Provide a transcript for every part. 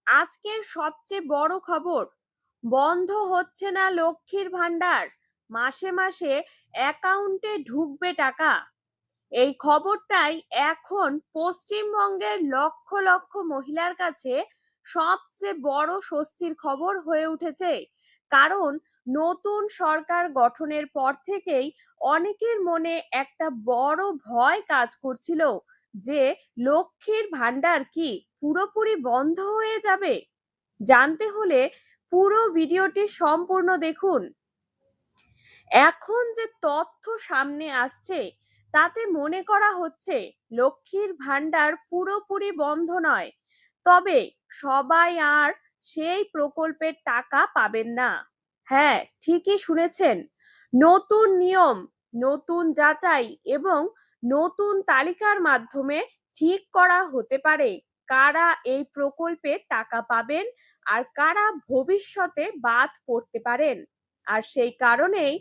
আজকের সবচেয়ে বড় খবর, বন্ধ হচ্ছে না লক্ষ্মীর ভান্ডার। মাসে মাসে অ্যাকাউন্টে ঢুকবে টাকা। এই খবরটাই এখন পশ্চিমবঙ্গের লক্ষ লক্ষ মহিলার কাছে সবচেয়ে বড় স্বস্তির খবর হয়ে উঠেছে। কারণ নতুন সরকার গঠনের পর থেকেই অনেকের মনে একটা বড় ভয় কাজ করছিল যে লক্ষ্মীর ভান্ডার কি পুরোপুরি বন্ধ হয়ে যাবে। জানতে হলে পুরো ভিডিওটি সম্পূর্ণ দেখুন। এখন যে তথ্য সামনে আসছে তাতে মনে করা হচ্ছে লক্ষ্মীর ভান্ডার পুরোপুরি বন্ধ নয়, তবে সবাই আর সেই প্রকল্পের টাকা পাবেন না। হ্যাঁ, ঠিকই শুনেছেন। নতুন নিয়ম, নতুন যাচাই এবং নতুন তালিকার মাধ্যমে ঠিক করা হতে পারে কারা এই প্রকল্পের টাকা পাবেন আর কারা ভবিষ্যতে বাদ পড়তে পারেন। আর সেই কারণেই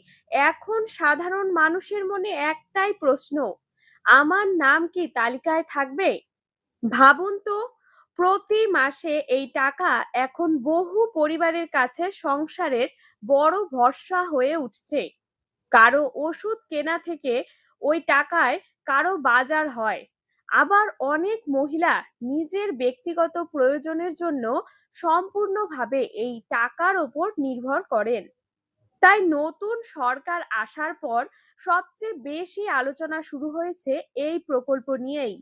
এখন সাধারণ মানুষের মনে একটাই প্রশ্ন, আমার নাম কি তালিকায় থাকবে? ভাবুন তো, প্রতি মাসে এই টাকা এখন বহু পরিবারের কাছে সংসারের বড় ভরসা হয়ে উঠছে। কারো ওষুধ কেনা থেকে ওই টাকায় কারো বাজার হয়। আবার অনেক মহিলা নিজের ব্যক্তিগত প্রয়োজনের জন্য সম্পূর্ণভাবে এই টাকার ওপর নির্ভর করেন। তাই নতুন সরকার আসার পর সবচেয়ে বেশি আলোচনা শুরু হয়েছে এই প্রকল্প নিয়েই।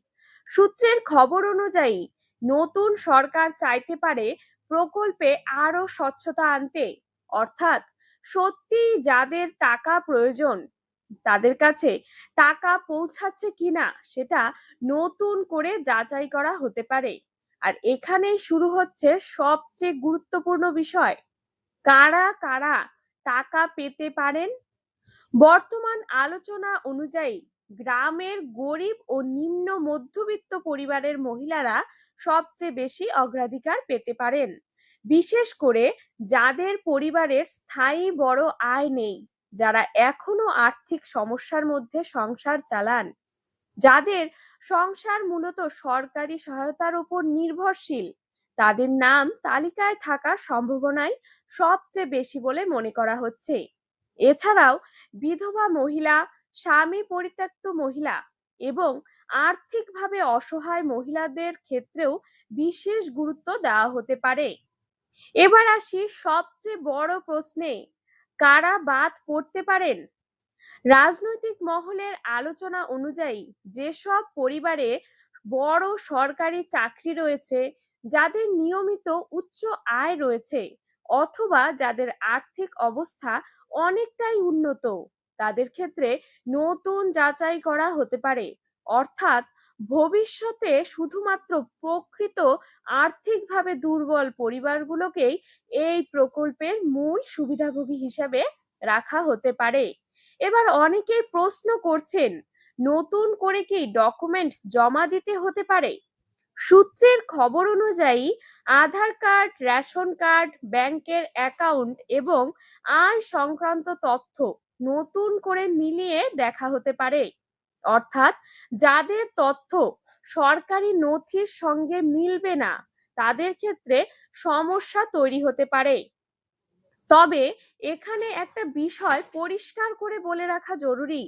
সূত্রের খবর অনুযায়ী নতুন সরকার চাইতে পারে প্রকল্পে আরো স্বচ্ছতা আনতে, অর্থাৎ সত্যি যাদের টাকা প্রয়োজন তাদের কাছে টাকা পৌঁছাচ্ছে কিনা সেটা নতুন করে যাচাই করা হতে পারে। আর এখানেই শুরু হচ্ছে সবচেয়ে গুরুত্বপূর্ণ বিষয়, কারা কারা টাকা পেতে পারেন। বর্তমান আলোচনা অনুযায়ী গ্রামের গরিব ও নিম্ন মধ্যবিত্ত পরিবারের মহিলারা সবচেয়ে বেশি অগ্রাধিকার পেতে পারেন, বিশেষ করে যাদের পরিবারের স্থায়ী বড় আয় নেই, যারা এখনো আর্থিক সমস্যার মধ্যে সংসার চালান, যাদের সংসার মূলত সরকারি সহায়তার উপর নির্ভরশীল, তাদের নাম তালিকায় থাকার সম্ভাবনাই সবচেয়ে বেশি বলে মনে করা হচ্ছে। এছাড়াও বিধবা মহিলা, স্বামী পরিত্যক্ত মহিলা এবং আর্থিকভাবে অসহায় মহিলাদের ক্ষেত্রেও বিশেষ গুরুত্ব দেওয়া হতে পারে। এবার আসি সবচেয়ে বড় প্রশ্নে, কারা বাদ পড়তে পারেন। রাজনৈতিক মহলের আলোচনা অনুযায়ী যেসব পরিবারে বড় সরকারি চাকরি রয়েছে, যাদের নিয়মিত উচ্চ আয় রয়েছে অথবা যাদের আর্থিক অবস্থা অনেকটাই উন্নত, তাদের ক্ষেত্রে নতুন যাচাই করা হতে পারে। অর্থাৎ ভবিষ্যতে শুধুমাত্র প্রকৃত আর্থিকভাবে দুর্বল পরিবারগুলোকেই এই প্রকল্পের মূল সুবিধাভোগী হিসাবে রাখা হতে পারে। এবার অনেকেই প্রশ্ন করছেন, নতুন করে কি ডকুমেন্ট জমা দিতে হতে পারে। সূত্রের খবর অনুযায়ী আধার কার্ড, রেশন কার্ড, ব্যাংকের অ্যাকাউন্ট এবং আয় সংক্রান্ত তথ্য নতুন করে মিলিয়ে দেখা হতে পারে। অর্থাৎ যাদের তথ্য সরকারি নথির সঙ্গে মিলবে না তাদের ক্ষেত্রে সমস্যা তৈরি হতে পারে। তবে এখানে একটা বিষয় পরিষ্কার করে বলে রাখা জরুরি,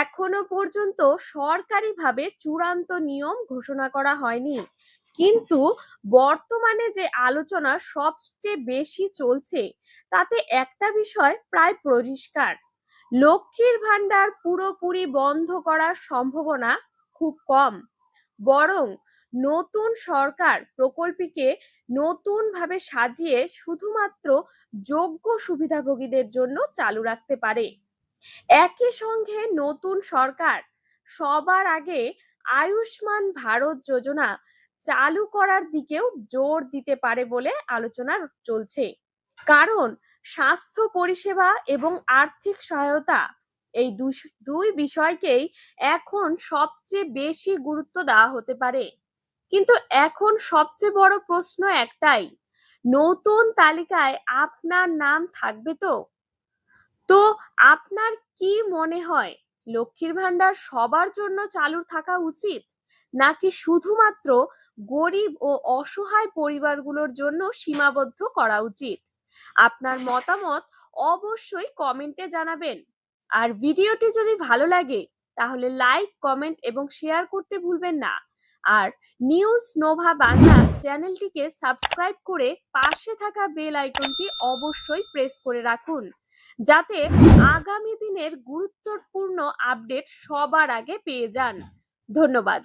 এখনো পর্যন্ত সরকারিভাবে চূড়ান্ত নিয়ম ঘোষণা করা হয়নি, কিন্তু বর্তমানে যে আলোচনা সবচেয়ে বেশি চলছে তাতে একটা বিষয় প্রায় পরিষ্কার, লক্ষ্মীর ভান্ডার পুরোপুরি বন্ধ করার সম্ভাবনা খুব কম। বরং নতুন সরকার প্রকল্পকে নতুন ভাবে সাজিয়ে শুধুমাত্র যোগ্য সুবিধাভোগীদের জন্য চালু রাখতে পারে। একই সঙ্গে নতুন সরকার সবার আগে আয়ুষ্মান ভারত যোজনা চালু করার দিকেও জোর দিতে পারে বলে আলোচনা চলছে। কারণ স্বাস্থ্য পরিষেবা এবং আর্থিক সহায়তা, এই দুই বিষয়কেই এখন সবচেয়ে বেশি গুরুত্ব দেওয়া হতে পারে। কিন্তু এখন সবচেয়ে বড় প্রশ্ন একটাই, নতুন তালিকায় আপনার নাম থাকবে তো? তো আপনার কি মনে হয়, লক্ষ্মীর ভান্ডার সবার জন্য চালু থাকা উচিত নাকি শুধুমাত্র গরিব ও অসহায় পরিবারগুলোর জন্য সীমাবদ্ধ করা উচিত? আপনার মতামত অবশ্যই কমেন্টে জানাবেন। আর ভিডিওটি যদি ভালো লাগে তাহলে লাইক, কমেন্ট এবং শেয়ার করতে ভুলবেন না। আর নিউজ নোভা বাংলা চ্যানেলটিকে সাবস্ক্রাইব করে পাশে থাকা বেল আইকনটি অবশ্যই প্রেস করে রাখুন, যাতে আগামী দিনের গুরুত্বপূর্ণ আপডেট সবার আগে পেয়ে যান। ধন্যবাদ।